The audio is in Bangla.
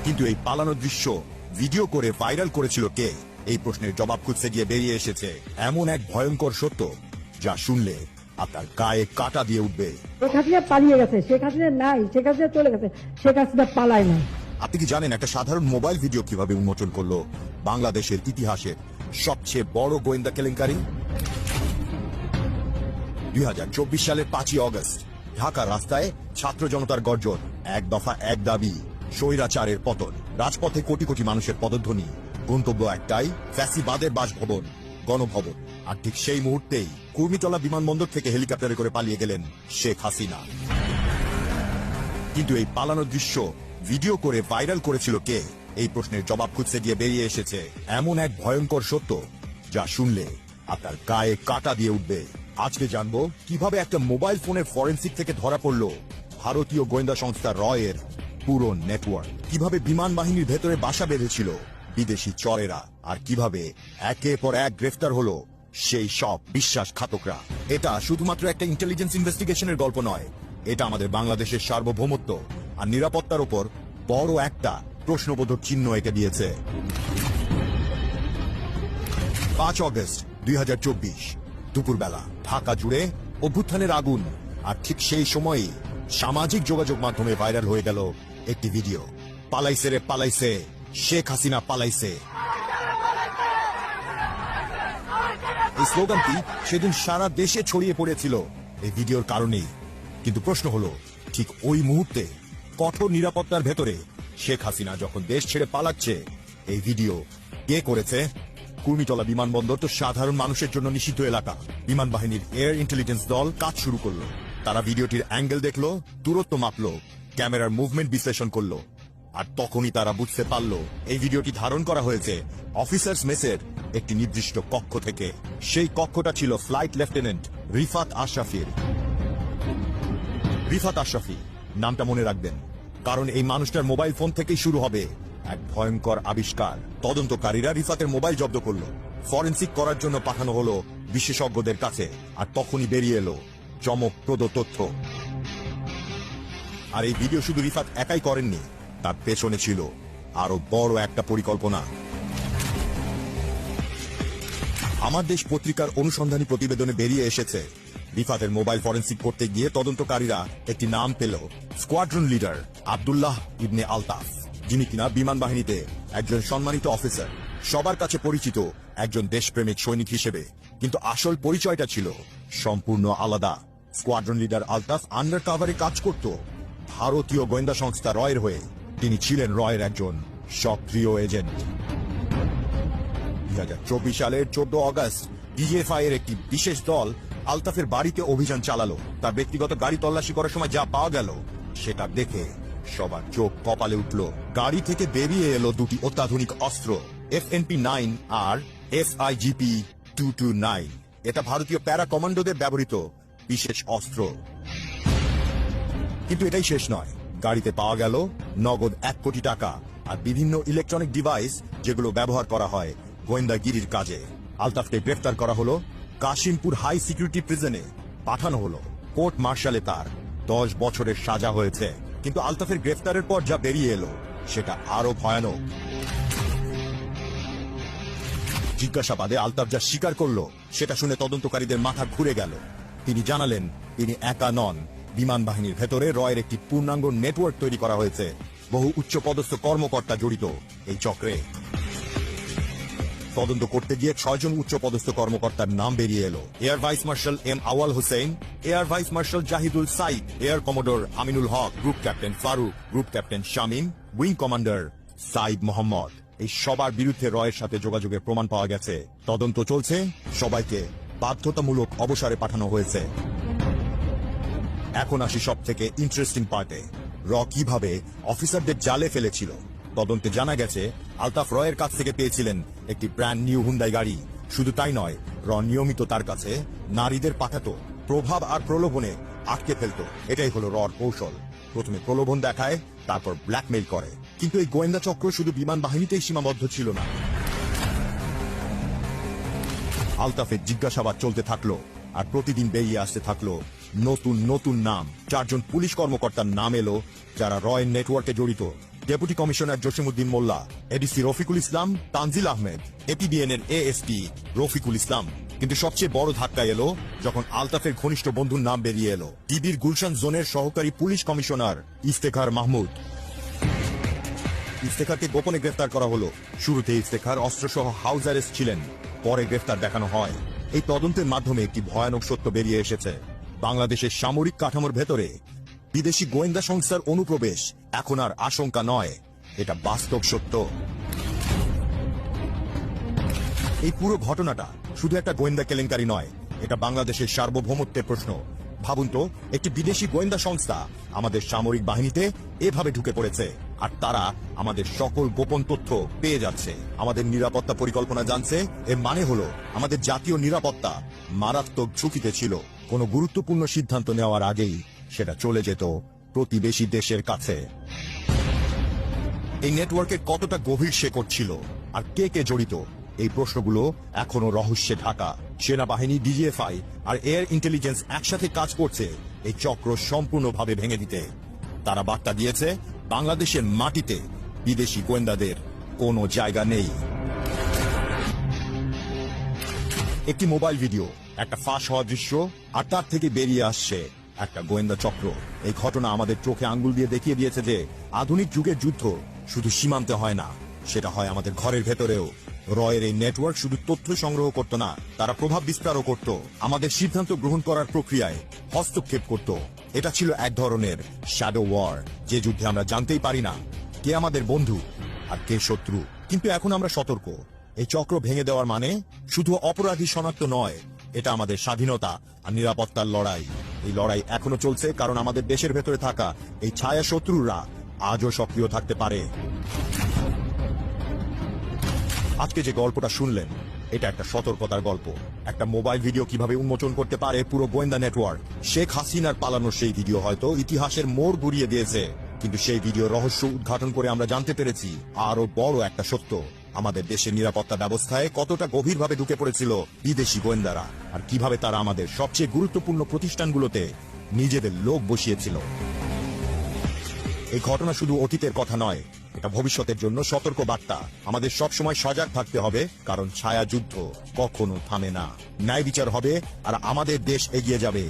কিন্তু এই পালানোর দৃশ্য ভিডিও করে ভাইরাল করেছিল কে? এই প্রশ্নের জবাব খুঁজতে গিয়ে বেরিয়ে এসেছে এমন এক ভয়ঙ্কর সত্য যা শুনলে আপনার গায়ে কাটা দিয়ে উঠবে। শেখ হাসিনা পালিয়ে গেছে, শেখ হাসিনা নাই, শেখ হাসিনা চলে গেছে, শেখ হাসিনা পালায় না। আপনি কি জানেন একটা সাধারণ মোবাইল ভিডিও কিভাবে উন্মোচন করলো বাংলাদেশের ইতিহাসের সবচেয়ে বড় গোয়েন্দা কেলেঙ্কারি? 2024 সালের 5ই অগস্ট ঢাকা রাস্তায় ছাত্র জনতার গর্জন, এক দফা এক দাবি, স্বৈরাচারের পতন। রাজপথে কোটি কোটি মানুষের পদধ্বনি, গন্তব্য একটাই, ফ্যাসিবাদের বাসভবন, গণভবন। আর ঠিক সেই মুহূর্তেই কুর্মিতলা বিমানবন্দর থেকে হেলিকপ্টারে করে পালিয়ে গেলেন শেখ হাসিনা। কিন্তু এই পালানোর দৃশ্য ভিডিও করে ভাইরাল করেছিল কে? এই প্রশ্নের জবাব খুঁজতে গিয়ে বেরিয়ে এসেছে এমন এক ভয়ঙ্কর সত্য যা শুনলে আপনার গায়ে কাটা দিয়ে উঠবে। আজকে জানবো কিভাবে একটা মোবাইল ফোনের ফরেনসিক থেকে ধরা পড়লো ভারতীয় গোয়েন্দা সংস্থা রয়ের পুরো নেটওয়ার্ক, কিভাবে বিমান বাহিনীর ভেতরে বাসা বেঁধেছিল বিদেশি চরেরা, আর কিভাবে একের পর এক গ্রেফতার হলো সেই সব বিশ্বাসঘাতকরা। এটা শুধুমাত্র একটা ইন্টেলিজেন্স ইনভেস্টিগেশনের গল্প নয়, এটা আমাদের বাংলাদেশের সার্বভৌমত্ব আর নিরাপত্তার উপর বড় একটা প্রশ্নবোধক চিহ্ন এঁকে দিয়েছে। 5 অগস্ট 2024 দুপুরবেলা ঢাকা জুড়ে অভ্যুত্থানের আগুন, আর ঠিক সেই সময়ই সামাজিক যোগাযোগ মাধ্যমে ভাইরাল হয়ে গেল একটি ভিডিও। পালাইছে রে পালাইছে, শেখ হাসিনা পালাইছে। এই স্লোগানটি সেদিন সারা দেশে ছড়িয়ে পড়েছিল এই ভিডিওর কারণেই। কিন্তু প্রশ্ন হলো, ঠিক ওই মুহূর্তে কঠোর নিরাপত্তার ভেতরে শেখ হাসিনা যখন দেশ ছেড়ে পালাচ্ছে, এই ভিডিও কে করেছে? কুর্মিতলা বিমানবন্দর তো সাধারণ মানুষের জন্য নিষিদ্ধ এলাকা। বিমান বাহিনীর এয়ার ইন্টেলিজেন্স দল কাজ শুরু করলো। তারা ভিডিওটির অ্যাঙ্গেল দেখলো, দূরত্ব মাপলো, ক্যামেরার মুভমেন্ট বিশ্লেষণ করলো, আর তখনই তারা বুঝতে পারলো এই ভিডিওটি ধারণ করা হয়েছে অফিসার্স মেসের একটি নির্দিষ্ট কক্ষ থেকে। সেই কক্ষটা ছিল ফ্লাইট লেফটেন্যান্ট রিফাত আশরাফির। রিফাত আশরাফি নামটা মনে রাখবেন, কারণ এই মানুষটার মোবাইল ফোন থেকেই শুরু হবে এক ভয়ঙ্কর আবিষ্কার। তদন্তকারীরা রিফাতের মোবাইল জব্দ করলো, ফরেনসিক করার জন্য পাঠানো হলো বিশেষজ্ঞদের কাছে, আর তখনই বেরিয়ে এলো চমকপ্রদ তথ্য। আর এই ভিডিও শুধু রিফাত একাই করেননি, তার পেছনে ছিল আরো বড় একটা পরিকল্পনা। আমার দেশ পত্রিকার অনুসন্ধানী প্রতিবেদনে বেরিয়ে এসেছে রিফাতের মোবাইল ফরেনসিক করতে গিয়ে তদন্তকারীরা একটি নাম পেল, স্কোয়াড্রন লিডার আব্দুল্লাহ ইবনে আলতাফ, যিনি কিনা বিমান বাহিনীতে একজন সম্মানিত অফিসার, সবার কাছে পরিচিত একজন দেশপ্রেমিক সৈনিক হিসেবে। কিন্তু আসল পরিচয়টা ছিল সম্পূর্ণ আলাদা। স্কোয়াড্রন লিডার আলতাফ আন্ডার কাভারে কাজ করত ভারতীয় গোয়েন্দা সংস্থা রয়ের হয়ে। তিনি ছিলেন রয়ের একজন সক্রিয় এজেন্ট। 2024 সালের 14 অগস্ট ডিজিএফআই এর একটি বিশেষ দল আলতাফের বাড়িতে অভিযান চালালো। তার ব্যক্তিগত গাড়ি তল্লাশি করার সময় যা পাওয়া গেল সেটা দেখে সবার চোখ কপালে উঠল। গাড়ি থেকে বেরিয়ে এলো দুটি অত্যাধুনিক অস্ত্র, FNP-9 আর FIGP-229। এটা ভারতীয় প্যারা কমান্ডোদের ব্যবহৃত বিশেষ অস্ত্র। কিন্তু এটাই শেষ নয়, গাড়িতে পাওয়া গেল নগদ 1 কোটি টাকা আর বিভিন্ন ইলেকট্রনিক ডিভাইস যেগুলো ব্যবহার করা হয় গোয়েন্দাগিরির কাজে। আলতাফকে গ্রেফতার করা হলো কাশিমপুর হাই সিকিউরিটি প্রিজনে পাঠানো হলো। কোর্ট মার্শালে তার 10 বছরের সাজা হয়েছে। কিন্তু আলতাফের গ্রেফতারের পর যা বেরিয়ে এলো সেটা আরো ভয়ানক। জিজ্ঞাসাবাদে আলতাফ যা স্বীকার করলো সেটা শুনে তদন্তকারীদের মাথা ঘুরে গেল। তিনি জানালেন তিনি একা নন, বিমান বাহিনীর ভেতরে রয়ের একটি পূর্ণাঙ্গ নেটওয়ার্ক তৈরি করা হয়েছে। বহু উচ্চপদস্থ কর্মকর্তা জড়িত এই চক্রে। তদন্ত করতে গিয়ে 6 জন উচ্চপদস্থ কর্মকর্তার নাম বেরিয়ে এলো। Air vice marshal M Awal Hossain, air vice marshal Zahidul Sayeed, air commodore Aminul Haque, group captain Faruk, group captain Shamim, wing commander Sayeed Mohammad. এই সবার বিরুদ্ধে রয়ের সাথে যোগাযোগের প্রমাণ পাওয়া গেছে। তদন্ত চলছে, সবাইকে বাধ্যতামূলক অবসরে পাঠানো হয়েছে। এখন আসি সব থেকে ইন্টারেস্টিং পার্টে, কিভাবে অফিসারদের জালে ফেলেছিল। তদন্তে জানা গেছে আলতাফ রয়ের কাছ থেকে পেয়েছিলেন একটি ব্র্যান্ড নিউ হুন্ডাই গাড়ি। শুধু তাই নয়, নিয়মিত তার কাছে নারীদের পাঠাতো, প্রভাব আর প্রলোভনে আটকে ফেলত। এটাই হলো রর কৌশল। প্রথমে প্রলোভন দেখায়, তারপর ব্ল্যাকমেইল করে। কিন্তু এই গোয়েন্দা চক্র শুধু বিমান বাহিনীতেই সীমাবদ্ধ ছিল না। আলতাফের জিজ্ঞাসাবাদ চলতে থাকলো, আর প্রতিদিন বেরিয়ে আসতে থাকলো নতুন নতুন নাম। 4 জন পুলিশ কর্মকর্তার নাম এলো যারা রয়ের নেটওয়ার্কে জড়িত। ডেপুটি কমিশনার জসিমউদ্দিন মোল্লা, এডিসি রফিকুল ইসলাম, তানজিল আহমেদ, এপিবিএন এর এএসপি রফিকুল ইসলাম। কিন্তু সবচেয়ে বড় ধাক্কা এলো যখন আলতাফের ঘনিষ্ঠ বন্ধুর নাম বেরিয়ে এলো, ডিবির গুলশান জোনের সহকারী পুলিশ কমিশনার ইফতেখার মাহমুদ। ইফতেখারকে গোপনে গ্রেফতার করা হলো। শুরুতে ইফতেখার অস্ত্রসহ হাউস অ্যারেস্ট ছিলেন, পরে গ্রেফতার দেখানো হয়। এই তদন্তের মাধ্যমে একটি ভয়ানক সত্য বেরিয়ে এসেছে। বাংলাদেশের সামরিক কাঠামোর ভেতরে বিদেশি গোয়েন্দা সংস্থার অনুপ্রবেশ এখন আর আশঙ্কা নয়, এটা বাস্তব সত্য। এই পুরো ঘটনাটা শুধু একটা গোয়েন্দা কেলেঙ্কারি নয়, এটা বাংলাদেশের সার্বভৌমত্বের প্রশ্ন। ভাবুন তো, একটি বিদেশি গোয়েন্দা সংস্থা আমাদের সামরিক বাহিনীতে এভাবে ঢুকে পড়েছে, আর তারা আমাদের সকল গোপন তথ্য পেয়ে যাচ্ছে, আমাদের নিরাপত্তা পরিকল্পনা জানছে। এর মানে হলো আমাদের জাতীয় নিরাপত্তা মারাত্মক ঝুঁকিতে ছিল। কোনো গুরুত্বপূর্ণ সিদ্ধান্ত নেওয়ার আগেই সেটা চলে যেত প্রতিবেশী দেশের কাছে। এই নেটওয়ার্কের কতটা গভীর শেকড় ছিল আর কে কে জড়িত, এই প্রশ্নগুলো এখনো রহস্যে ঢাকা। সেনাবাহিনী, ডিজিএফআই আর এয়ার ইন্টেলিজেন্স একসাথে কাজ করছে এই চক্র সম্পূর্ণভাবে ভেঙে দিতে। তারা বার্তা দিয়েছে বাংলাদেশের মাটিতে বিদেশি গোয়েন্দাদের কোনো জায়গা নেই। একটি মোবাইল ভিডিও, একটা ফাঁস হওয়া দৃশ্য, আর তার থেকে বেরিয়ে আসছে একটা গোয়েন্দা চক্র। এই ঘটনা আমাদের চোখে আঙ্গুল দিয়ে দেখিয়ে দিয়েছে যে আধুনিক যুগের যুদ্ধ শুধু সীমান্তে হয় না, সেটা হয় আমাদের ঘরের ভেতরেও। রয়ের এই নেটওয়ার্ক শুধু তথ্য সংগ্রহ করত না, তারা প্রভাব বিস্তারও করত, আমাদের সিদ্ধান্ত গ্রহণ করার প্রক্রিয়ায় হস্তক্ষেপ করত। এটা ছিল এক ধরনের শ্যাডো ওয়ার, যে যুদ্ধে আমরা জানতেই পারি না কে আমাদের বন্ধু আর কে শত্রু। কিন্তু এখন আমরা সতর্ক। এই চক্র ভেঙে দেওয়ার মানে শুধু অপরাধী শনাক্ত নয়, এটা আমাদের স্বাধীনতা আর নিরাপত্তার লড়াই। এই লড়াই এখনো চলছে, কারণ আমাদের দেশের ভেতরে থাকা এই ছায়া শত্রুরা আজও সক্রিয় থাকতে পারে। আজকে যে গল্পটা শুনলেন, এটা একটা সতর্কতার গল্প। একটা মোবাইল ভিডিও কিভাবে উন্মোচন করতে পারে পুরো গোয়েন্দা নেটওয়ার্ক। শেখ হাসিনার পালানোর সেই ভিডিও হয়তো ইতিহাসের মোড় ঘুরিয়ে দিয়েছে, কিন্তু সেই ভিডিও রহস্য উদ্ঘাটন করে আমরা জানতে পেরেছি আরো বড় একটা সত্য, আমাদের দেশের নিরাপত্তা ব্যবস্থায় কতটা গভীরভাবে ঢুকে পড়েছিল বিদেশি গোয়েন্দারা, আর কিভাবে তারা আমাদের সবচেয়ে গুরুত্বপূর্ণ প্রতিষ্ঠানগুলোতে নিজেদের লোক বসিয়েছিল। এই ঘটনা শুধু অতীতের কথা নয়, এটা ভবিষ্যতের জন্য সতর্ক বার্তা। আমাদের সবসময় সজাগ থাকতে হবে, কারণ ছায়া যুদ্ধ কখনো থামে না। ন্যায় বিচার হবে আর আমাদের দেশ এগিয়ে যাবে।